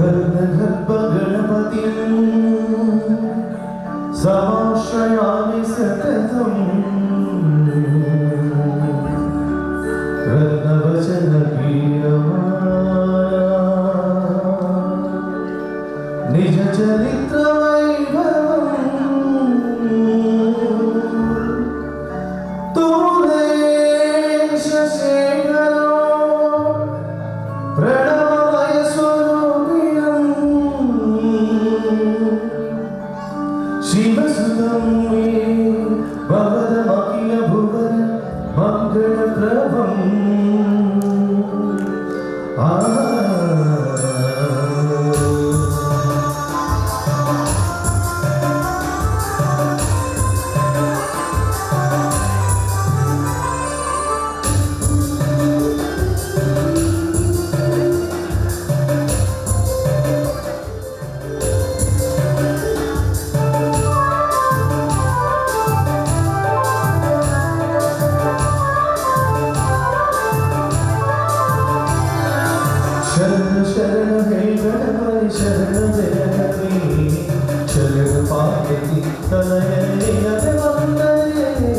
ಗರ್ಭ ಗಣಪತಿ ಸಮಾಶ್ರಯಾಮಿ ಸತತಂ ರತ್ನವಚನ ನಿಜ ಚರಿತ್ರ ವೈಭವಂ शिवसुतं मे भवदमखिल भुवन मङ्गलप्रभम् शरण हे गणपति शरण जगन्नाथ शरण पार्वती तनय वंदने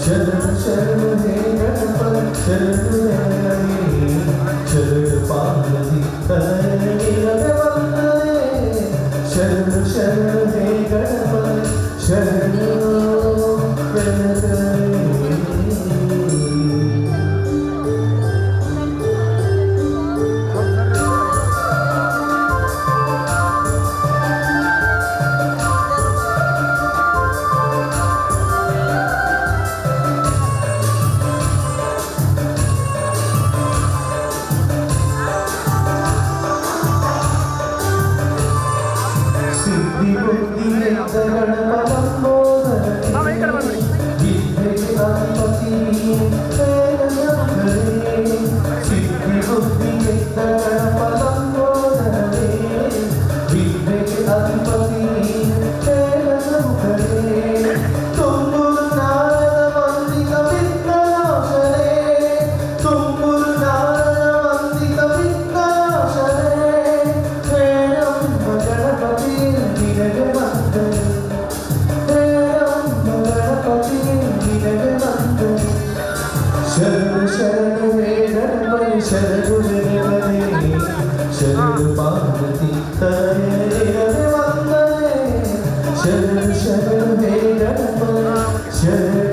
शरण शरण हे गणपति शरण जगन्नाथ शरण पार्वती तनय वंदने शरण शरण हे गणपति शरण शरण शरण हे गणपति शरण जगन्नाथ शरण पार्वती तनय वंदने शरण शरण हे गणपति शरण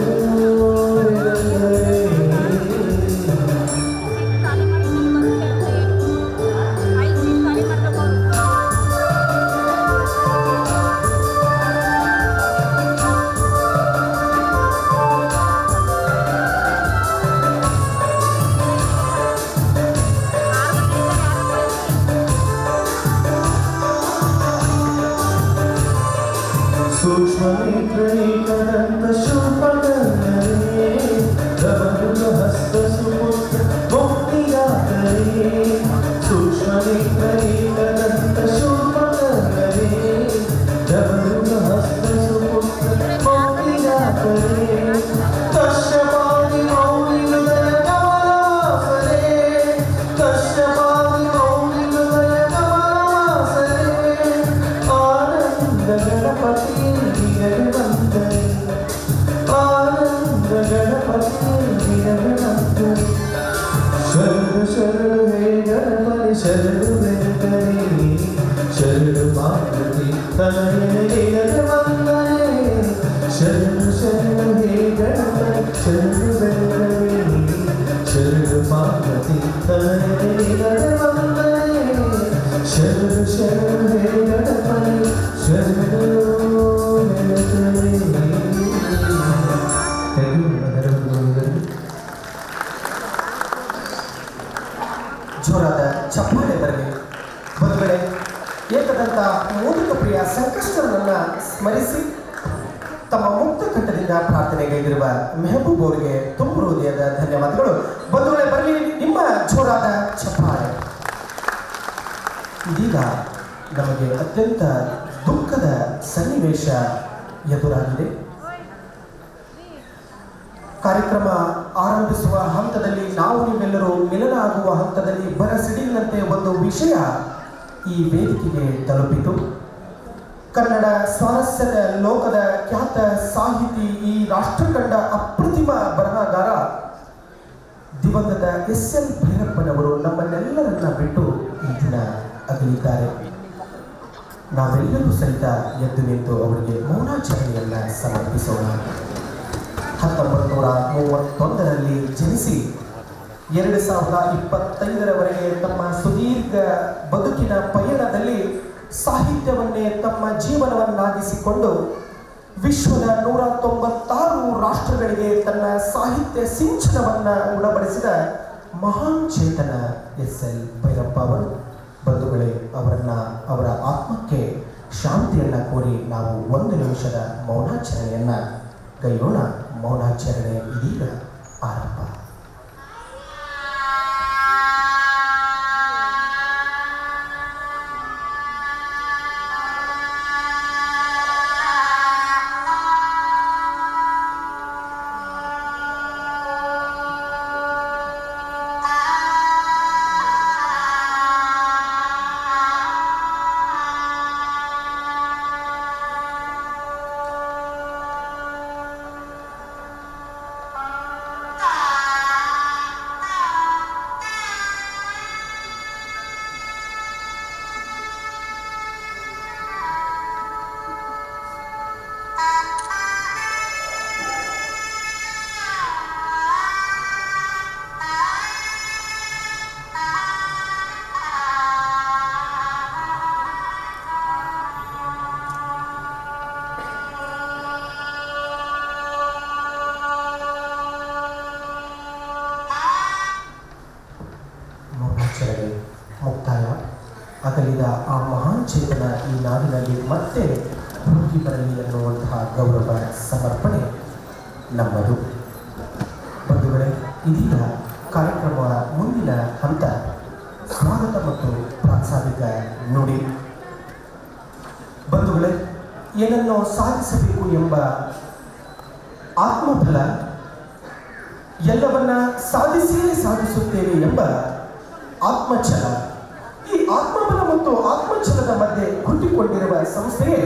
सूक्ष्मनेत्रैकदन्त शूर्पकर्णने धवलहस्त सुपुत्र मुक्तिदातरे सूक्ष्मनेत्रैकदन्त शूर्पकर्णने धवलहस्त सुपुत्र मुक्तिदातरे कश्यपादि मौलिहृदय कमलासने कश्यपादि मौलिहृदय कमलासने आनन्द गणपति आनंद गणपति शरण शरण हे गणपति शरण वेंकटे शरण पार्वती तनय वंदने शरण शरण हे गणपति शरण वेंकटे शरण पार्वती तनय वंदने शरण शरण हे गणपति शरण ಜೋರಾದ ಚಪ್ಪಾಳೆ ಬರಲಿ. ಬಂಧುಗಳೇ, ಏಕದಂತ ಮೋದಕ ಪ್ರಿಯ ಸಂಕಷ್ಟರನ್ನ ಸ್ಮರಿಸಿ ತಮ್ಮ ಮುಕ್ತ ಕಂಠದಿಂದ ಪ್ರಾರ್ಥನೆಗೈದಿರುವ ಮೆಹಬೂಬ್ ಅವರಿಗೆ ತುಂಬ ಹೃದಯದ ಧನ್ಯವಾದಗಳು. ಬಂಧುಗಳೇ, ಬರಲಿ ನಿಮ್ಮ ಜೋರಾದ ಚಪ್ಪಾಳೆ. ಇದೀಗ ನಮಗೆ ಅತ್ಯಂತ ದುಃಖದ ಸನ್ನಿವೇಶ ಎದುರಾಗಿದೆ. ಕಾರ್ಯಕ್ರಮ ಆರಂಭಿಸುವ ಹಂತದಲ್ಲಿ ನಾವು ನೀವೆಲ್ಲರೂ ಮಿಲನ ಆಗುವ ಹಂತದಲ್ಲಿ ಬರ ಸಿಡಿಲಿನಂತೆ ಒಂದು ವಿಷಯ ಈ ವೇದಿಕೆಗೆ ತಲುಪಿತು. ಕನ್ನಡ ಸ್ವಾರಸ್ಯದ ಲೋಕದ ಖ್ಯಾತ ಸಾಹಿತಿ, ಈ ರಾಷ್ಟ್ರ ಕಂಡ ಅಪ್ರತಿಮ ಬರಹಗಾರ ದಿವಂಗತ ಎಸ್.ಎಲ್. ಭೈರಪ್ಪನವರು ನಮ್ಮನ್ನೆಲ್ಲರನ್ನ ಬಿಟ್ಟು ಈ ದಿನ ಅಗಲಿದ್ದಾರೆ. ನಾವೆಲ್ಲರೂ ಸಹಿತ ಎದ್ದು ನಿಂತು ಅವರಿಗೆ ಮೌನಾಚರಣೆಯನ್ನ ಸಮರ್ಪಿಸೋಣ. 1931ರಲ್ಲಿ ಜನಿಸಿ 2025ರವರೆಗೆ ತಮ್ಮ ಸುದೀರ್ಘ ಬದುಕಿನ ಪಯಣದಲ್ಲಿ ಸಾಹಿತ್ಯವನ್ನೇ ತಮ್ಮ ಜೀವನವನ್ನಾಗಿಸಿಕೊಂಡು ವಿಶ್ವದ 196 ರಾಷ್ಟ್ರಗಳಿಗೆ ತನ್ನ ಸಾಹಿತ್ಯ ಸಿಂಚನವನ್ನ ಉಣಬಡಿಸಿದ ಮಹಾನ್ ಚೇತನ ಎಸ್.ಎಲ್. ಭೈರಪ್ಪ ಅವರು. ಬಂಧುಗಳೇ, ಅವರ ಆತ್ಮಕ್ಕೆ ಶಾಂತಿಯನ್ನ ಕೋರಿ ನಾವು 1 ನಿಮಿಷದ ಮೌನಾಚರಣೆಯನ್ನ ಕೈಯೋಣ. ಮೌನಾಚರಣೆ ಇದೀಗ ಆರಂಭ. ಮುಕ್ತಾಯ. ಅಗಲಿದ ಆ ಮಹಾನ್ ಚೇತನ ಈ ನಾಡಿನಲ್ಲಿ ಮತ್ತೆ ಹುಡುಕಿ ಬರಲಿ ಎನ್ನುವಂತಹ ಗೌರವ ಸಮರ್ಪಣೆ ನಮ್ಮದು. ಬಂಧುಗಳೇ, ಇದೀಗ ಕಾರ್ಯಕ್ರಮದ ಮುಂದಿನ ಹಂತ ಸ್ವಾಗತ ಮತ್ತು ಪ್ರಾಸ್ತಾವಿಕ ನುಡಿ. ಬಂಧುಗಳೇ, ಏನನ್ನು ಸಾಧಿಸಬೇಕು ಎಂಬ ಆತ್ಮಫಲ, ಎಲ್ಲವನ್ನ ಸಾಧಿಸಿಯೇ ಸಾಧಿಸುತ್ತೇವೆ ಎಂಬ ಆತ್ಮಛಲ, ಈ ಆತ್ಮಬಲ ಮತ್ತು ಆತ್ಮಛಲದ ಮಧ್ಯೆ ಹುಟ್ಟಿಕೊಂಡಿರುವ ಸಂಸ್ಥೆಯೇ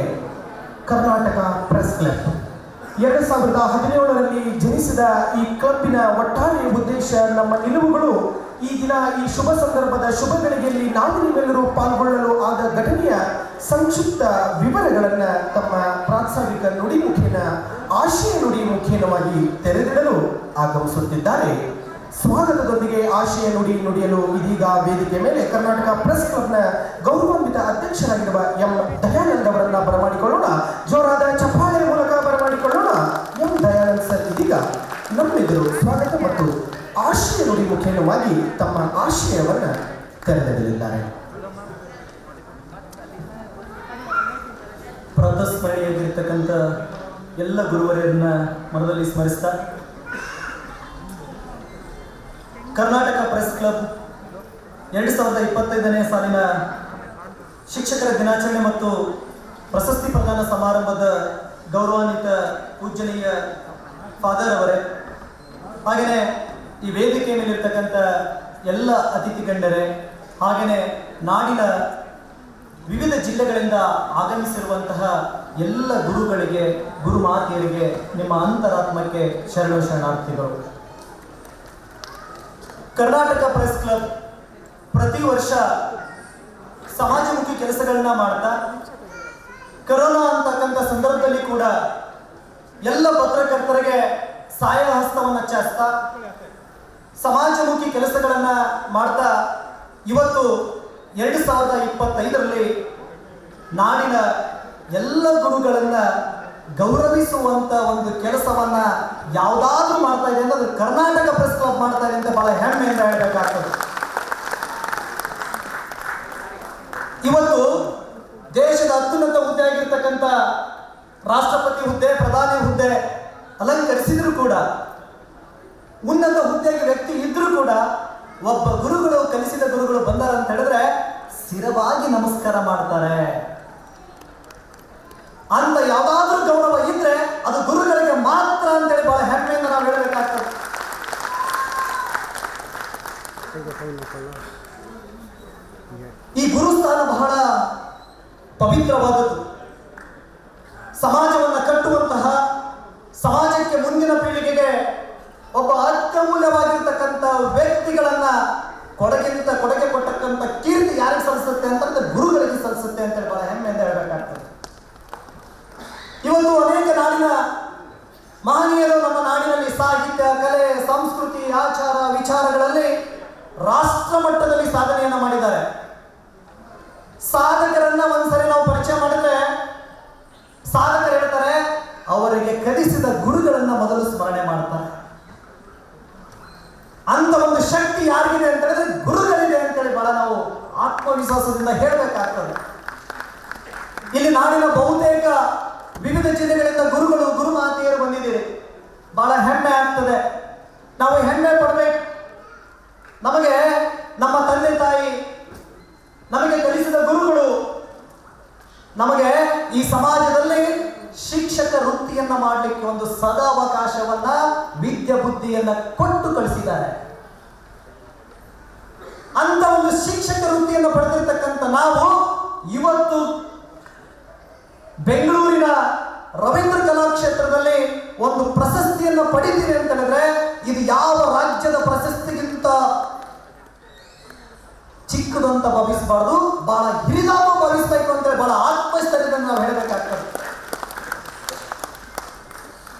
ಕರ್ನಾಟಕ ಪ್ರೆಸ್ ಕ್ಲಬ್. 2017ರಲ್ಲಿ ಜನಿಸಿದ ಈ ಕ್ಲಬ್ಬಿನ ಒಟ್ಟಾರೆ ಉದ್ದೇಶ, ನಮ್ಮ ನಿಲುವುಗಳು ಈ ದಿನ ಈ ಶುಭ ಸಂದರ್ಭದ ಶುಭ ಗಳಿಗೆಯಲ್ಲಿ ನಾವು ನೀವೆಲ್ಲರೂ ಪಾಲ್ಗೊಳ್ಳಲು ಆದ ಘಟನೆಯ ಸಂಕ್ಷಿಪ್ತ ವಿವರಗಳನ್ನು ತಮ್ಮ ಪ್ರಾಸ್ತಾವಿಕ ನುಡಿ ಮುಖೇನ, ಆಶಯ ನುಡಿ ಮುಖೇನವಾಗಿ ತೆರೆದಿಡಲು ಆಗಮಿಸುತ್ತಿದ್ದಾರೆ. ಸ್ವಾಗತದೊಂದಿಗೆ ಆಶಯ ನುಡಿ ನುಡಿಯಲು ಇದೀಗ ವೇದಿಕೆ ಮೇಲೆ ಕರ್ನಾಟಕ ಪ್ರೆಸ್ ಕ್ಲಬ್ನ ಗೌರವಾನ್ವಿತ ಅಧ್ಯಕ್ಷರಾಗಿರುವ ಎಂ. ದಯಾನಂದ್ ಅವರನ್ನ ಬರಮಾಡಿಕೊಳ್ಳೋಣ. ಜೋರಾದ ಚಪ್ಪಾಳೆ ಮೂಲಕ ಬರಮಾಡಿಕೊಳ್ಳೋಣ. ಎಂ. ದಯಾನಂದ್ ಸರ್ ಇದೀಗ ನಮ್ಮೆದುರು ಸ್ವಾಗತ ಮತ್ತು ಆಶಯ ನುಡಿ ಮುಖೇನವಾಗಿ ತಮ್ಮ ಆಶಯವನ್ನ ತೆರೆದಿಡಲಿದ್ದಾರೆ. ಪ್ರಾತಸ್ಮರಣೀಯವಾಗಿರ್ತಕ್ಕಂಥ ಎಲ್ಲ ಗುರುವರನ್ನ ಮನದಲ್ಲಿ ಸ್ಮರಿಸ್ತಾ, ಕರ್ನಾಟಕ ಪ್ರೆಸ್ ಕ್ಲಬ್ 2025ನೇ ಸಾಲಿನ ಶಿಕ್ಷಕರ ದಿನಾಚರಣೆ ಮತ್ತು ಪ್ರಶಸ್ತಿ ಪ್ರದಾನ ಸಮಾರಂಭದ ಗೌರವಾನ್ವಿತ ಪೂಜ್ಯನೀಯ ಫಾದರ್ ಅವರೇ, ಹಾಗೆಯೇ ಈ ವೇದಿಕೆ ಮೇಲಿರ್ತಕ್ಕಂಥ ಎಲ್ಲ ಅತಿಥಿ ಗಣ್ಯರೇ, ಹಾಗೆಯೇ ನಾಡಿನ ವಿವಿಧ ಜಿಲ್ಲೆಗಳಿಂದ ಆಗಮಿಸಿರುವಂತಹ ಎಲ್ಲ ಗುರುಗಳಿಗೆ, ಗುರುಮಾತೆಯರಿಗೆ ನಿಮ್ಮ ಅಂತರಾತ್ಮಕ್ಕೆ ಶರಣು ಶರಣಾರ್ಥಿಗಳು. ಕರ್ನಾಟಕ ಪ್ರೆಸ್ ಕ್ಲಬ್ ಪ್ರತಿ ವರ್ಷ ಸಮಾಜಮುಖಿ ಕೆಲಸಗಳನ್ನ ಮಾಡ್ತಾ, ಕರೋನಾ ಅಂತಕ್ಕಂಥ ಸಂದರ್ಭದಲ್ಲಿ ಕೂಡ ಎಲ್ಲ ಪತ್ರಕರ್ತರಿಗೆ ಸಹಾಯ ಹಸ್ತವನ್ನು ಚಾಚ್ತಾ ಸಮಾಜಮುಖಿ ಕೆಲಸಗಳನ್ನ ಮಾಡ್ತಾ ಇವತ್ತು 2025ರಲ್ಲಿ ನಾಡಿನ ಎಲ್ಲ ಗುರುಗಳನ್ನ ಗೌರವಿಸುವಂತ ಒಂದು ಕೆಲಸವನ್ನ ಯಾವುದಾದ್ರೂ ಮಾಡ್ತಾ ಇದೆ ಅಂದ್ರೆ ಕರ್ನಾಟಕ ಪ್ರೆಸ್ ಕ್ಲಬ್ ಮಾಡ್ತಾ ಇದೆ ಅಂತ ಬಹಳ ಹೆಮ್ಮೆಯಿಂದ ಹೇಳಬೇಕಾಗ್ತದೆ. ಇವತ್ತು ದೇಶದ ಅತ್ಯುನ್ನತ ಹುದ್ದೆ ಆಗಿರ್ತಕ್ಕಂಥ ರಾಷ್ಟ್ರಪತಿ ಹುದ್ದೆ, ಪ್ರಧಾನಿ ಹುದ್ದೆ ಅಲಂಕರಿಸಿದ್ರು ಕೂಡ, ಉನ್ನತ ಹುದ್ದೆಗೆ ವ್ಯಕ್ತಿ ಇದ್ರೂ ಕೂಡ ಒಬ್ಬ ಗುರುಗಳು, ಕಲಿಸಿದ ಗುರುಗಳು ಬಂದಾರ ಅಂತ ಹೇಳಿದ್ರೆ ಸ್ಥಿರವಾಗಿ ನಮಸ್ಕಾರ ಮಾಡ್ತಾರೆ. ಅಂತ ಯಾವ್ದಾದ್ರೂ ಗೌರವ ಇದ್ರೆ ಅದು ಗುರುಗಳಿಗೆ ಮಾತ್ರ ಅಂತೇಳಿ ಬಹಳ ಹೆಮ್ಮೆಯಿಂದ ನಾವು ಹೇಳಬೇಕಾಗ್ತದೆ. ಈ ಗುರುಸ್ಥಾನ ಬಹಳ ಪವಿತ್ರವಾದದ್ದು. ಸಮಾಜವನ್ನು ಕಟ್ಟುವಂತಹ, ಸಮಾಜಕ್ಕೆ ಮುಂದಿನ ಪೀಳಿಗೆಗೆ ಒಬ್ಬ ಅತ್ಯಮೂಲ್ಯವಾಗಿರ್ತಕ್ಕಂಥ ವ್ಯಕ್ತಿಗಳನ್ನ ಕೊಡುಗೆ ಕೊಟ್ಟಕ್ಕಂಥ ಕೀರ್ತಿ ಯಾರಿಗೆ ಸಲ್ಲಿಸುತ್ತೆ ಅಂತಂದ್ರೆ ಗುರುಗಳಿಗೆ ಸಲ್ಲಿಸುತ್ತೆ ಅಂತೇಳಿ ಬಹಳ ಹೆಮ್ಮೆಯಿಂದ ಹೇಳಬೇಕಾಗ್ತದೆ. ಇವತ್ತು ಅನೇಕ ನಾಡಿನ ಮಹನೀಯರು ನಮ್ಮ ನಾಡಿನಲ್ಲಿ ಸಾಹಿತ್ಯ, ಕಲೆ, ಸಂಸ್ಕೃತಿ, ಆಚಾರ, ವಿಚಾರಗಳಲ್ಲಿ ರಾಷ್ಟ್ರ ಮಟ್ಟದಲ್ಲಿ ಸಾಧನೆಯನ್ನ ಮಾಡಿದ್ದಾರೆ. ಸಾಧಕರನ್ನ ಒಂದ್ಸರಿ ನಾವು ಪರಿಚಯ ಮಾಡಿದ್ರೆ ಸಾಧಕರು ಹೇಳ್ತಾರೆ, ಅವರಿಗೆ ಕಲಿಸಿದ ಗುರುಗಳನ್ನ ಮೊದಲು ಸ್ಮರಣೆ ಮಾಡ್ತಾರೆ. ಅಂತ ಒಂದು ಶಕ್ತಿ ಯಾರಿಗಿದೆ ಅಂತ ಹೇಳಿದ್ರೆ ಗುರುಗಳಿದೆ ಅಂತೇಳಿ ಬಹಳ ನಾವು ಆತ್ಮವಿಶ್ವಾಸದಿಂದ ಹೇಳಬೇಕಾಗ್ತದೆ. ಇಲ್ಲಿ ನಾಡಿನ ಬಹುತೇಕ ವಿವಿಧ ಜಿಲ್ಲೆಗಳಿಂದ ಗುರುಗಳು, ಗುರುಮಾತೆಯರು ಬಂದಿದ್ದೀರಿ. ಬಹಳ ಹೆಮ್ಮೆ ಆಗ್ತದೆ. ನಾವು ಹೆಮ್ಮೆ ಪಡಬೇಕು. ನಮಗೆ ನಮ್ಮ ತಂದೆ ತಾಯಿ ನಮಗೆ ಕಲಿಸಿದ ಗುರುಗಳು ನಮಗೆ ಈ ಸಮಾಜದಲ್ಲಿ ಶಿಕ್ಷಕ ವೃತ್ತಿಯನ್ನ ಮಾಡಲಿಕ್ಕೆ ಒಂದು ಸದಾವಕಾಶವನ್ನ, ವಿದ್ಯೆ ಬುದ್ಧಿಯನ್ನ ಕೊಟ್ಟು ಕಳಿಸಿದ್ದಾರೆ. ಅಂತ ಒಂದು ಶಿಕ್ಷಕ ವೃತ್ತಿಯನ್ನು ಪಡೆದಿರ್ತಕ್ಕಂಥ ನಾವು ಇವತ್ತು ಬೆಂಗಳೂರಿನ ರವೀಂದ್ರ ಕಲಾಕ್ಷೇತ್ರದಲ್ಲಿ ಒಂದು ಪ್ರಶಸ್ತಿಯನ್ನು ಪಡಿತೀವಿ ಅಂತ ಹೇಳಿದ್ರೆ ಇದು ಯಾವ ರಾಜ್ಯದ ಪ್ರಶಸ್ತಿಗಿಂತ ಚಿಕ್ಕದು ಅಂತ ಭಾವಿಸಬಾರ್ದು, ಬಹಳ ಹಿರಿದಾಗೂ ಭಾವಿಸಬೇಕು ಅಂತೇಳಿ ಬಹಳ ಆತ್ಮಸ್ಥೈರ್ಯದಿಂದ ನಾವು ಹೇಳಬೇಕಾಗ್ತದೆ.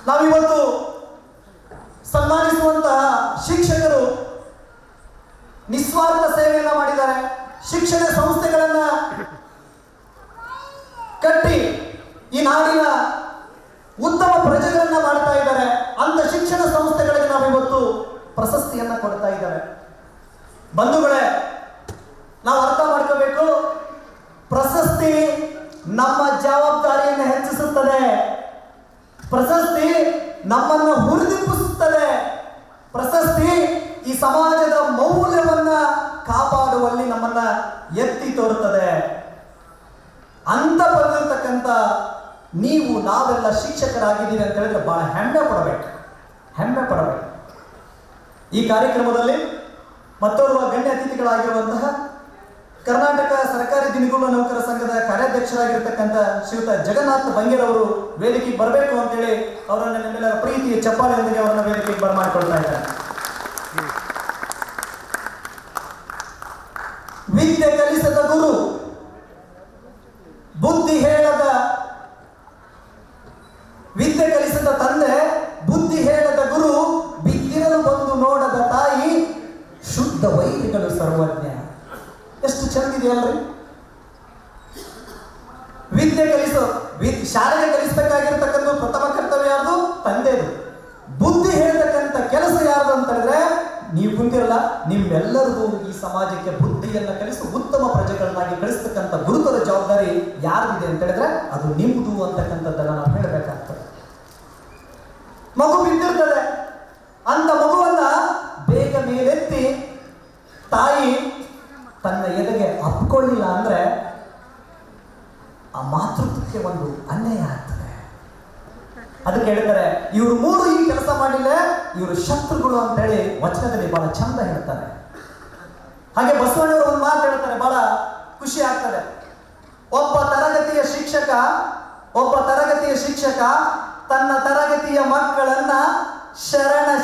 ನಾವಿವತ್ತು ಸನ್ಮಾನಿಸುವಂತಹ ಶಿಕ್ಷಕರು ನಿಸ್ವಾರ್ಥ ಸೇವೆಯನ್ನ ಮಾಡಿದ್ದಾರೆ. ಶಿಕ್ಷಣ ಸಂಸ್ಥೆಗಳನ್ನ ಕಟ್ಟಿ ಈ ನಾಡಿನ ಉತ್ತಮ ಪ್ರಜೆಗಳನ್ನ ಮಾಡ್ತಾ ಇದ್ದಾರೆ. ಅಂತ ಶಿಕ್ಷಣ ಸಂಸ್ಥೆಗಳಿಗೆ ನಾವಿವತ್ತು ಪ್ರಶಸ್ತಿಯನ್ನ ಕೊಡ್ತಾ ಇದ್ದಾರೆ. ಬಂಧುಗಳೇ, ನಾವು ಅರ್ಥ ಮಾಡ್ಕೋಬೇಕು, ಪ್ರಶಸ್ತಿ ನಮ್ಮ ಜವಾಬ್ದಾರಿಯನ್ನು ಹೆಚ್ಚಿಸುತ್ತದೆ. ಪ್ರಶಸ್ತಿ ನಮ್ಮನ್ನು ಹುರಿದುಂಬಿಸುತ್ತದೆ. ಪ್ರಶಸ್ತಿ ಈ ಸಮಾಜದ ಮೌಲ್ಯವನ್ನ ಕಾಪಾಡುವಲ್ಲಿ ನಮ್ಮನ್ನ ಎತ್ತಿ ತೋರುತ್ತದೆ. ಅಂತ ಬಂದಿರತಕ್ಕಂಥ ನೀವು ನಾವೆಲ್ಲ ಶಿಕ್ಷಕರಾಗಿದ್ದೀರಿ ಅಂತ ಹೇಳಿದ್ರೆ ಬಹಳ ಹೆಮ್ಮೆ ಪಡಬೇಕು. ಈ ಕಾರ್ಯಕ್ರಮದಲ್ಲಿ ಮತ್ತೋರ್ವ ಗಣ್ಯ ಅತಿಥಿಗಳಾಗಿರುವಂತಹ ಕರ್ನಾಟಕ ಸರ್ಕಾರಿ ದಿನಗೂಲಿ ನೌಕರ ಸಂಘದ ಕಾರ್ಯಾಧ್ಯಕ್ಷರಾಗಿರ್ತಕ್ಕಂಥ ಶ್ರೀಯುತ ಜಗನ್ನಾಥ್ ಬಂಗೇರವರು ವೇದಿಕೆಗೆ ಬರಬೇಕು ಅಂತೇಳಿ ಅವರನ್ನ ನಿಮ್ಮೆಲ್ಲರ ಪ್ರೀತಿಯ ಚಪ್ಪಾಳೆಯೊಂದಿಗೆ ಅವರನ್ನ ವೇದಿಕೆಗೆ ಬರಮಾಡಿಕೊಳ್ತಾ ಇದ್ದಾರೆ. ವಿದ್ಯೆ ಕಲಿಸದ ಗುರು, ಬುದ್ಧಿ ಹೇಳದ ವಿದ್ಯೆ ಕಲಿಸದ ತಂದೆ, ಬುದ್ಧಿ ಹೇಳದ ಗುರು, ಬಿದ್ದಿರಲು ಬಂದು ನೋಡದ ತಾಯಿ, ಶುದ್ಧ ವೈರಿಗಳು ಸರ್ವಜ್ಞ. ಎಷ್ಟು ಚಂದಿದೆಯಲ್ರಿ? ವಿದ್ಯೆ ಶಾಲೆಗೆ ಕಲಿಸಬೇಕಾಗಿರ್ತಕ್ಕಂಥ ಪ್ರಥಮ ಕರ್ತವ್ಯ ಯಾರ್ದು? ತಂದೆದು. ಬುದ್ಧಿ ಹೇಳ್ತಕ್ಕಂಥ ಕೆಲಸ ಯಾರ್ದು ಅಂತ ಹೇಳಿದ್ರೆ ನೀವು ಕುಂತಿರಲ್ಲ, ನಿಮ್ಮೆಲ್ಲರಿಗೂ ಈ ಸಮಾಜಕ್ಕೆ ಬುದ್ಧಿಯನ್ನ ಕಲಿಸಿ ಉತ್ತಮ ಪ್ರಜೆಗಳನ್ನಾಗಿ ಕಳಿಸ್ತಕ್ಕಂಥ ಗುರುತರ ಜವಾಬ್ದಾರಿ ಯಾರಿಗಿದೆ ಅಂತ ಹೇಳಿದ್ರೆ ಅದು ನಿಮ್ದು ಅಂತಕ್ಕಂಥದ್ದನ್ನ ನಾವು ಹೇಳಬೇಕಾಗ್ತದೆ. ಮಗು ಬಿದ್ದಿರ್ತದೆ, ಅಂತ ಮಗುವನ್ನ ಬೇಗ ಮೇಲೆತ್ತಿ ತಾಯಿ ತನ್ನ ಎದೆಗೆ ಅಪ್ಕೊಳ್ಳಿಲ್ಲ ಅಂದ್ರೆ ಆ ಮಾತೃತ್ವಕ್ಕೆ ಒಂದು ಅನ್ಯಾಯ ಆಗ್ತದೆ. ಅದಕ್ಕೆ ಹೇಳ್ತಾರೆ, ಇವರು ಮೂರು ಈ ಕೆಲಸ ಮಾಡಿಲ್ಲ, ಇವರು ಶತ್ರುಗಳು ಅಂತ ಹೇಳಿ ವಚನದಲ್ಲಿ ಬಹಳ ಚಂದ ಹೇಳ್ತಾರೆ. ಹಾಗೆ ಬಸವಣ್ಣವರು ಒಂದು ಮಾತು ಹೇಳ್ತಾರೆ, ಬಹಳ ಖುಷಿ ಆಗ್ತದೆ. ಒಬ್ಬ ತರಗತಿಯ ಶಿಕ್ಷಕ ತನ್ನ ತರಗತಿಯ ಮಕ್ಕಳನ್ನ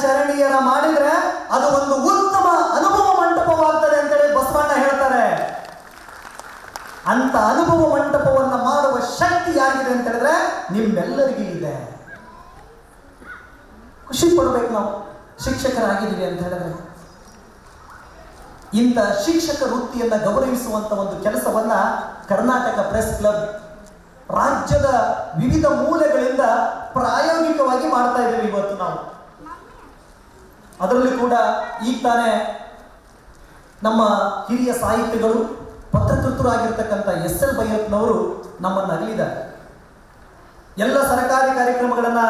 ಶರಣೀಯರ ಮಾಡಿದ್ರೆ ಅದು ಒಂದು ಉತ್ತಮ ಅನುಭವ ಮಂಟಪವಾಗ್ತದೆ ಅಂತೇಳಿ ಬಸವಣ್ಣ ಹೇಳ್ತಾರೆ. ಅಂತ ಅನುಭವ ಮಂಟಪವನ್ನ ಮಾಡುವ ಶಕ್ತಿ ಯಾರಿಗಿದೆ ಅಂತ ಹೇಳಿದ್ರೆ ನಿಮ್ಮೆಲ್ಲರಿಗೂ ಇದೆ. ಖುಷಿ ಪಡ್ಬೇಕು ನಾವು ಶಿಕ್ಷಕರಾಗಿದ್ದೀವಿ ಅಂತ ಹೇಳಿದ್ರೆ. ಇಂಥ ಶಿಕ್ಷಕ ವೃತ್ತಿಯನ್ನ ಗೌರವಿಸುವಂತ ಒಂದು ಕೆಲಸವನ್ನ ಕರ್ನಾಟಕ ಪ್ರೆಸ್ ಕ್ಲಬ್ ರಾಜ್ಯದ ವಿವಿಧ ಮೂಲೆಗಳಿಂದ ಪ್ರಾಯೋಗಿಕವಾಗಿ ಮಾಡ್ತಾ ಇದ್ದೇವೆ ಇವತ್ತು ನಾವು. ಅದರಲ್ಲಿ ಕೂಡ ಈಗ ತಾನೇ ನಮ್ಮ ಹಿರಿಯ ಸಾಹಿತಿಗಳು ಪತ್ರಕರ್ತರಾಗಿರ್ತಕ್ಕಂಥ ಎಸ್.ಎಲ್. ಭೈರಪ್ಪನವರು ನಮ್ಮನ್ನು ಅಗಲಿದ್ದಾರೆ. ಎಲ್ಲ ಸರ್ಕಾರಿ ಕಾರ್ಯಕ್ರಮಗಳನ್ನ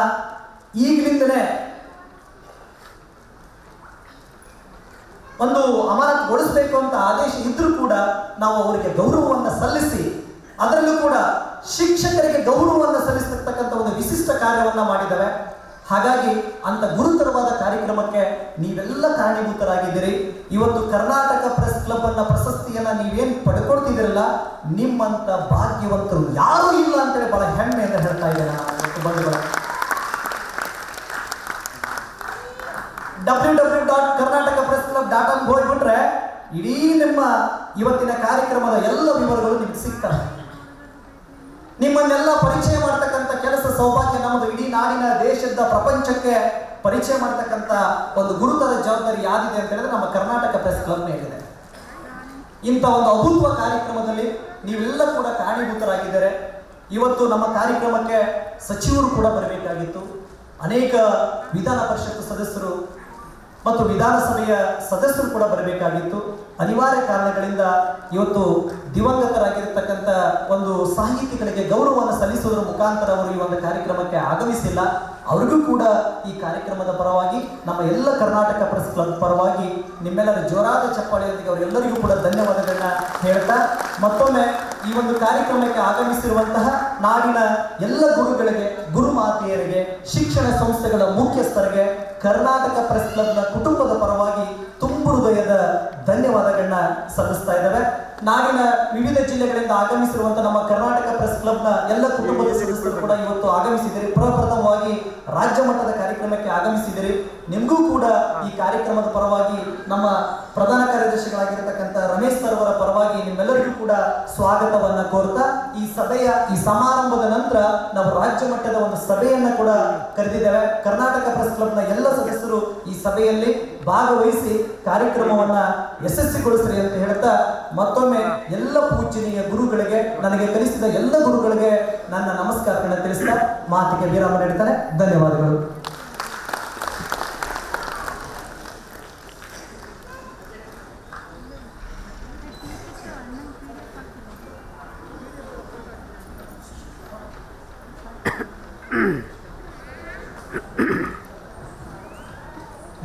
ಈಗಲಿಂದಲೇ ಒಂದು ಅಮಾನತುಗೊಳಿಸಬೇಕು ಅಂತ ಆದೇಶ ಇದ್ರೂ ಕೂಡ ನಾವು ಅವರಿಗೆ ಗೌರವವನ್ನು ಸಲ್ಲಿಸಿ, ಅದರಲ್ಲೂ ಕೂಡ ಶಿಕ್ಷಕರಿಗೆ ಗೌರವವನ್ನು ಸಲ್ಲಿಸತಕ್ಕಂಥ ಒಂದು ವಿಶಿಷ್ಟ ಕಾರ್ಯವನ್ನ ಮಾಡಿದ್ದಾರೆ. ಹಾಗಾಗಿ ಅಂತ ಗುರುತರವಾದ ಕಾರ್ಯಕ್ರಮಕ್ಕೆ ನೀವೆಲ್ಲ ಕಾರಣೀಭೂತರಾಗಿದ್ದೀರಿ. ಇವತ್ತು ಕರ್ನಾಟಕ ಪ್ರೆಸ್ ಕ್ಲಬ್ ಅನ್ನ ಪ್ರಶಸ್ತಿಯನ್ನ ನೀವೇನ್ ಪಡ್ಕೊಳ್ತಿದ್ದೀರಲ್ಲ, ನಿಮ್ಮಂತ ಭಾಗ್ಯವಂತರು ಯಾರೂ ಇಲ್ಲ ಅಂತೇಳಿ ಬಹಳ ಹೆಮ್ಮೆಯಿಂದ ಹೇಳ್ತಾ ಇದ್ದೇನೆ ಬಂಧುಗಳ. www.karnatakapressclub.com ಹೋಗ್ಬಿಟ್ರೆ ಇಡೀ ನಿಮ್ಮ ಇವತ್ತಿನ ಕಾರ್ಯಕ್ರಮದ ಎಲ್ಲ ವಿವರಗಳು ನಿಮ್ಗೆ ಸಿಗ್ತವೆ. ನಿಮ್ಮನ್ನೆಲ್ಲ ಪರಿಚಯ ಮಾಡ್ತಕ್ಕಂಥ ಕೆಲಸ ಸೌಭಾಗ್ಯ ನಮ್ಮದು. ಇಡೀ ನಾಡಿನ ದೇಶದ ಪ್ರಪಂಚಕ್ಕೆ ಪರಿಚಯ ಮಾಡ್ತಕ್ಕಂಥ ಒಂದು ಗುರುತರ ಜವಾಬ್ದಾರಿ ಯಾರಿದೆ ಅಂತ ಹೇಳಿದ್ರೆ ನಮ್ಮ ಕರ್ನಾಟಕ ಪ್ರೆಸ್ ಕ್ಲಬ್ ಇದೆ. ಇಂಥ ಒಂದು ಅಭೂತ ಕಾರ್ಯಕ್ರಮದಲ್ಲಿ ನೀವೆಲ್ಲ ಕೂಡ ಕಾರಣೀಭೂತರಾಗಿದ್ದಾರೆ. ಇವತ್ತು ನಮ್ಮ ಕಾರ್ಯಕ್ರಮಕ್ಕೆ ಸಚಿವರು ಕೂಡ ಬರಬೇಕಾಗಿತ್ತು, ಅನೇಕ ವಿಧಾನ ಪರಿಷತ್ ಸದಸ್ಯರು ಮತ್ತು ವಿಧಾನಸಭೆಯ ಸದಸ್ಯರು ಕೂಡ ಬರಬೇಕಾಗಿತ್ತು. ಅನಿವಾರ್ಯ ಕಾರಣಗಳಿಂದ ಇವತ್ತು ದಿವಂಗತರಾಗಿರ್ತಕ್ಕಂಥ ಒಂದು ಸಾಹಿತಿಗಳಿಗೆ ಗೌರವವನ್ನು ಸಲ್ಲಿಸುವುದರ ಮುಖಾಂತರ ಅವರು ಈ ಒಂದು ಕಾರ್ಯಕ್ರಮಕ್ಕೆ ಆಗಮಿಸಿಲ್ಲ. ಅವರಿಗೂ ಕೂಡ ಈ ಕಾರ್ಯಕ್ರಮದ ಪರವಾಗಿ, ನಮ್ಮ ಎಲ್ಲ ಕರ್ನಾಟಕ ಪ್ರೆಸ್ ಕ್ಲಬ್ ಪರವಾಗಿ ನಿಮ್ಮೆಲ್ಲರ ಜೋರಾದ ಚಪ್ಪಾಳೆಯೊಂದಿಗೆ ಅವರೆಲ್ಲರಿಗೂ ಕೂಡ ಧನ್ಯವಾದಗಳನ್ನ ಹೇಳ್ತಾ, ಮತ್ತೊಮ್ಮೆ ಈ ಒಂದು ಕಾರ್ಯಕ್ರಮಕ್ಕೆ ಆಗಮಿಸಿರುವಂತಹ ನಾಡಿನ ಎಲ್ಲ ಗುರುಗಳಿಗೆ, ಗುರುಮಾತೆಯರಿಗೆ, ಶಿಕ್ಷಣ ಸಂಸ್ಥೆಗಳ ಮುಖ್ಯಸ್ಥರಿಗೆ ಕರ್ನಾಟಕ ಪ್ರೆಸ್ ಕ್ಲಬ್ನ ಕುಟುಂಬದ ಪರವಾಗಿ ತುಂಬು ಹೃದಯದ ಧನ್ಯವಾದಗಳನ್ನ ಸಲ್ಲಿಸ್ತಾ ಇದ್ದೇವೆ. ನಾಡಿನ ವಿವಿಧ ಜಿಲ್ಲೆಗಳಿಂದ ಆಗಮಿಸಿರುವಂತಹ ನಮ್ಮ ಕರ್ನಾಟಕ ಪ್ರೆಸ್ ಕ್ಲಬ್ನ ಎಲ್ಲ ಕುಟುಂಬದ ಸದಸ್ಯರು ಕೂಡ ಇವತ್ತು ಆಗಮಿಸಿದಿರಿ. ಪ್ರಪ್ರಥಮವಾಗಿ ರಾಜ್ಯ ಮಟ್ಟದ ಕಾರ್ಯಕ್ರಮಕ್ಕೆ ಆಗಮಿಸಿದಿರಿ. ನಿಮಗೂ ಕೂಡ ಈ ಕಾರ್ಯಕ್ರಮದ ಪರವಾಗಿ ನಮ್ಮ ಪ್ರಧಾನ ಕಾರ್ಯದರ್ಶಿಗಳಾಗಿರ್ತಕ್ಕಂಥ ರಮೇಶ್ ಸರ್ ಅವರ ಪರವಾಗಿ ನಿಮ್ಮೆಲ್ಲರಿಗೂ ಕೂಡ ಸ್ವಾಗತವನ್ನ ಕೋರ್ತಾ, ಈ ಸಭೆಯ ಈ ಸಮಾರಂಭದ ನಂತರ ನಾವು ರಾಜ್ಯ ಮಟ್ಟದ ಒಂದು ಸಭೆಯನ್ನ ಕೂಡ ಕರೆದಿದ್ದೇವೆ. ಕರ್ನಾಟಕ ಪ್ರೆಸ್ ಕ್ಲಬ್ನ ಎಲ್ಲ ಸದಸ್ಯರು ಈ ಸಭೆಯಲ್ಲಿ ಭಾಗವಹಿಸಿ ಕಾರ್ಯಕ್ರಮವನ್ನ ಯಶಸ್ವಿಗೊಳಿಸ್ರಿ ಅಂತ ಹೇಳ್ತಾ, ಮತ್ತೊಮ್ಮೆ ಎಲ್ಲ ಪೂಜನೀಯ ಗುರುಗಳಿಗೆ, ನನಗೆ ಕಲಿಸಿದ ಎಲ್ಲ ಗುರುಗಳಿಗೆ ನನ್ನ ನಮಸ್ಕಾರಗಳನ್ನ ತಿಳಿಸ್ತಾ ಮಾತಿಗೆ ವಿರಾಮ ನೀಡ್ತಾರೆ. ಧನ್ಯವಾದಗಳು.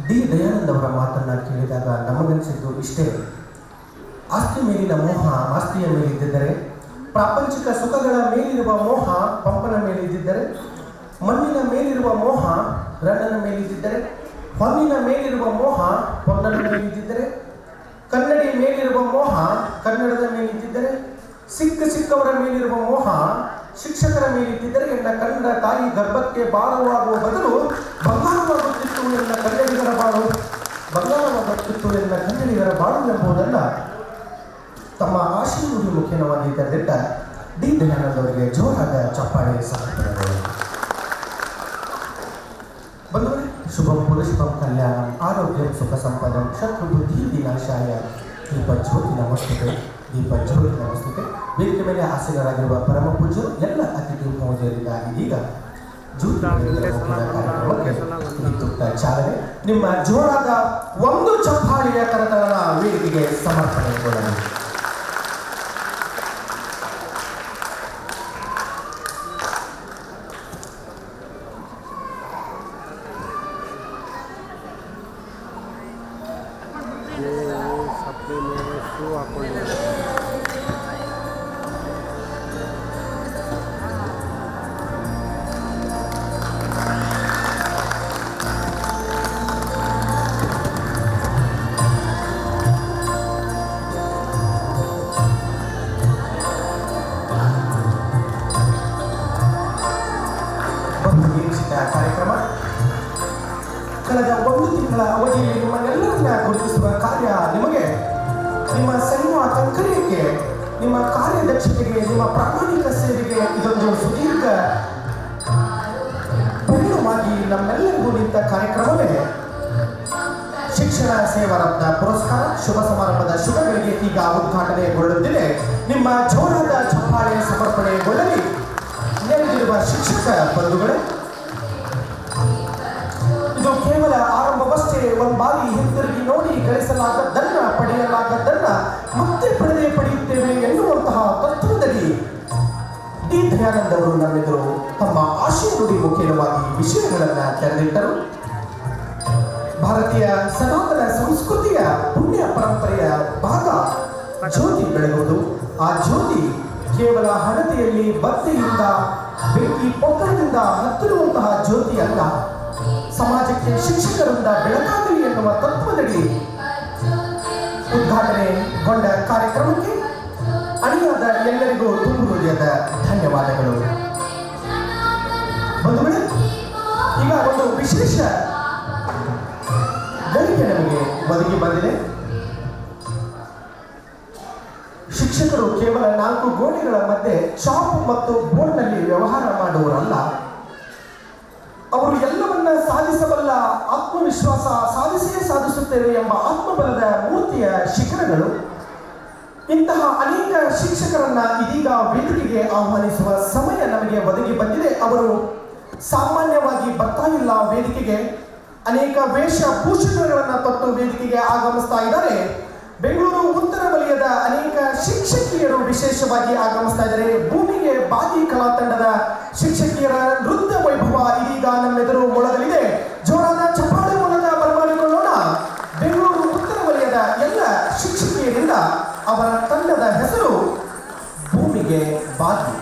ಡಿ ದಯಾನಂದ್ ಅವರ ಮಾತನ್ನ ಕೇಳಿದಾಗ ನಮಗನಿಸಿದ್ದು ಇಷ್ಟೇ: ಆಸ್ತಿ ಮೇಲಿನ ಮೋಹ ಆಸ್ತಿಯ ಮೇಲಿದ್ದರೆ, ಪ್ರಾಪಂಚಿಕ ಸುಖಗಳ ಮೇಲಿರುವ ಮೋಹ ಪಂಪನ ಮೇಲಿದ್ದರೆ, ಮಣ್ಣಿನ ಮೇಲಿರುವ ಮೋಹ ರನ್ನನ ಮೇಲಿದ್ದರೆ, ಹೊನ್ನಿನ ಮೇಲಿರುವ ಮೋಹ ಪೊನ್ನನ ಮೇಲಿದ್ದರೆ, ಕನ್ನಡಿ ಮೇಲಿರುವ ಮೋಹ ಕನ್ನಡದ ಮೇಲಿದ್ದರೆ, ಸಿಕ್ಕವರ ಮೇಲಿರುವ ಮೋಹ ಶಿಕ್ಷಕರ ಮೇಲಿದ್ದರೆ, ಎನ್ನ ಕನ್ನಡ ತಾಯಿ ಗರ್ಭಕ್ಕೆ ಭಾರವಾಗುವ ಬದಲು ಬಂಗಾರವಾಗುತ್ತಿತ್ತು ಎನ್ನ ಕನ್ನಡಿಗರ ಬಾಳು, ಬಂಗಾರವಾಗುತ್ತಿತ್ತು ಎನ್ನ ಕನ್ನಡಿಗರ ಬಾಳು ಎಂಬುದನ್ನು ತಮ್ಮ ಆಶೀರ್ವಾದ ಮುಖ್ಯವಾಗಿ ತೆರೆದಿಟ್ಟ ಡಿ ದಯಾನಂದ್ ಅವರಿಗೆ ಜೋರಾದ ಚಪ್ಪಾಳೆ ಸಮರ್ಪಣೆ. ಬಂಧುಗಳೇ, ಶುಭಂ ಪುರುಷಂ ಕಲ್ಯಾಣ ಆರೋಗ್ಯಂ ಸುಖ ಸಂಪದಂ ಶತ್ರು ಬುದ್ಧಿ ವಿನಾಶಾಯ ದೀಪಜ್ಯೋತಿ ನಮಸ್ತುತೆ, ದೀಪಜ್ಯೋತಿ ನಮಸ್ತುತೆ. ವೇದಿಕೆ ಮೇಲೆ ಆಸೀನರಾಗಿರುವ ಪರಮ ಪೂಜ್ಯರು ಎಲ್ಲ ಅತಿಥಿ ಮಹೋದಯರಿಂದ ಇದೀಗ ಕಾರ್ಯಕ್ರಮಕ್ಕೆ ಚಾಲನೆ. ನಿಮ್ಮ ಜೋರಾದ ಒಂದು ಚಪ್ಪಾಳೆಯ ಕರತನ ವೇದಿಕೆಗೆ ಸಮರ್ಪಣೆಗೊಳ್ಳಲಿ. ಕಾರ್ಯಕ್ರಮ ಕಳೆದ 1 ತಿಂಗಳ ಅವಧಿಯಲ್ಲಿ ನಿಮ್ಮನ್ನೆಲ್ಲರನ್ನ ಗುರುತಿಸುವ ಕಾರ್ಯ ನಿಮಗೆ, ನಿಮ್ಮ ಸಂಯಮ ಕಂಕರಿಯಕ್ಕೆ, ನಿಮ್ಮ ಕಾರ್ಯದಕ್ಷತೆಗೆ, ನಿಮ್ಮ ಪ್ರಾಮಾಣಿಕ ಸೇವೆಗೆ ಇದೊಂದು ಸುದೀರ್ಘ ಪರಿಣಾಮವಾಗಿ ನಮ್ಮೆಲ್ಲರಿಗೂ ನಿಂತ ಕಾರ್ಯಕ್ರಮವೇ ಶಿಕ್ಷಣ ಸೇವಾ ರತ್ನ ಪುರಸ್ಕಾರ ಶುಭ ಸಮಾರಂಭದ ಶುಭಗಳಿಗೆ ಈಗ ಉದ್ಘಾಟನೆಗೊಳ್ಳುತ್ತಿದೆ. ನಿಮ್ಮ ಜೋರಾದ ಚಪ್ಪಾಳೆ ಸಮರ್ಪಣೆಗೊಳ್ಳಲಿ. ನೆರೆದಿರುವ ಶಿಕ್ಷಕ ಬಂಧುಗಳೇ, ಇದು ಕೇವಲ ಆರಂಭವಷ್ಟೇ. ಒಂದು ಬಾರಿ ಹಿಂತಿರುಗಿ ನೋಡಿ ಗಳಿಸಲಾಗದ್ದನ್ನ, ಪಡೆಯಲಾಗದ್ದನ್ನ ಮತ್ತೆ ಪಡೆಯುತ್ತೇವೆ ಎನ್ನುವಂತಹ ತತ್ವದಲ್ಲಿ ಡಿ ದಯಾನಂದ್ ಅವರು ನಮ್ಮೆದುರು ತಮ್ಮ ಆಶಯ ಮುಖ್ಯವಾಗಿ ವಿಷಯಗಳನ್ನ ತೆರೆದಿಟ್ಟರು. ಭಾರತೀಯ ಸನಾತನ ಸಂಸ್ಕೃತಿಯ ಪುಣ್ಯ ಪರಂಪರೆಯ ಭಾಗ ಜ್ಯೋತಿ ಬೆಳಗುವುದು. ಆ ಜ್ಯೋತಿ ಕೇವಲ ಹಣತೆಯಲ್ಲಿ ಬತ್ತೆಯಿಂದ, ಬೆಂಕಿ ಪೊಕ್ಕಳದಿಂದ ಹತ್ತಿರುವಂತಹ ಜ್ಯೋತಿ ಅಲ್ಲ, ಸಮಾಜಕ್ಕೆ ಶಿಕ್ಷಕರಿಂದ ಬೆಳಕಾಗಲಿ ಎನ್ನುವ ತತ್ವದಡಿ ಉದ್ಘಾಟನೆಗೊಂಡ ಕಾರ್ಯಕ್ರಮಕ್ಕೆ ಅಣಿಯಾದ ಎಲ್ಲರಿಗೂ ತುಂಬು ಹೃದಯದ ಧನ್ಯವಾದಗಳು. ಬಂಧುಗಳೇ, ಈಗ ಒಂದು ವಿಶೇಷ ಗಳಿಗೆ ನಮಗೆ ಒದಗಿ ಬಂದಿದೆ. ಶಿಕ್ಷಕರು ಕೇವಲ 4 ಗೋಡೆಗಳ ಮಧ್ಯೆ ಚಾಪ್ ಮತ್ತು ಬೋರ್ಡ್ನಲ್ಲಿ ವ್ಯವಹಾರ ಮಾಡುವವರಲ್ಲ. ಅವರು ಎಲ್ಲವನ್ನ ಸಾಧಿಸಬಲ್ಲ ಆತ್ಮವಿಶ್ವಾಸ, ಸಾಧಿಸಿಯೇ ಸಾಧಿಸುತ್ತೇವೆ ಎಂಬ ಆತ್ಮಬಲದ ಮೂರ್ತಿಯ ಶಿಖರಗಳು. ಇಂತಹ ಅನೇಕ ಶಿಕ್ಷಕರನ್ನ ಇದೀಗ ವೇದಿಕೆಗೆ ಆಹ್ವಾನಿಸುವ ಸಮಯ ನಮಗೆ ಒದಗಿ ಬಂದಿದೆ. ಅವರು ಸಾಮಾನ್ಯವಾಗಿ ಬರ್ತಾ ಇಲ್ಲ ವೇದಿಕೆಗೆ. ಅನೇಕ ವೇಷಭೂಷಣಗಳನ್ನು ತೊಟ್ಟು ವೇದಿಕೆಗೆ ಆಗಮಿಸ್ತಾ ಇದ್ದಾರೆ. ಬೆಂಗಳೂರು ಉತ್ತರ ವಲಯದ ಅನೇಕ ಶಿಕ್ಷಕಿಯರು ವಿಶೇಷವಾಗಿ ಆಗಮಿಸ್ತಾ ಇದ್ದಾರೆ. ಭೂಮಿಗೆ ಬಾಗಿ ಕಲಾ ತಂಡದ ಶಿಕ್ಷಕಿಯರ ನೃತ್ಯ ವೈಭವ ಇದೀಗ ನಮ್ಮೆದುರು ಮೊಳಗಲಿದೆ. ಜೋರಾದ ಚಪ್ಪಾಳೆ ಮೂಲಕ ಬರಮಾಡಿಕೊಳ್ಳೋಣ. ಬೆಂಗಳೂರು ಉತ್ತರ ವಲಯದ ಎಲ್ಲ ಶಿಕ್ಷಕಿಯರಿಂದ ಅವರ ತಂಡದ ಹೆಸರು ಭೂಮಿಗೆ ಬಾಗಿ.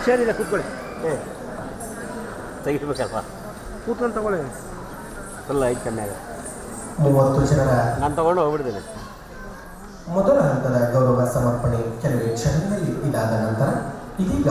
ಸರಿ ಕೂತ್ಕೊಳ್ಳಿ. ತೆಗಿಬೇಕಲ್ವ, ಕೂತ್ಕೊಂಡು ತಗೊಳ್ಳಿ. ಫುಲ್ ಐದು ಕಮ್ಮಿ 30 ಜನರ ನಾನು ತಗೊಂಡು ಹೋಗ್ಬಿಡ್ತೇನೆ. ಮೊದಲ ಹಂತದ ಗೌರವ ಸಮರ್ಪಣೆ ಕೆಲವೇ ಕ್ಷಣಗಳಲ್ಲಿ ಇದಾದ ನಂತರ ಇದೀಗ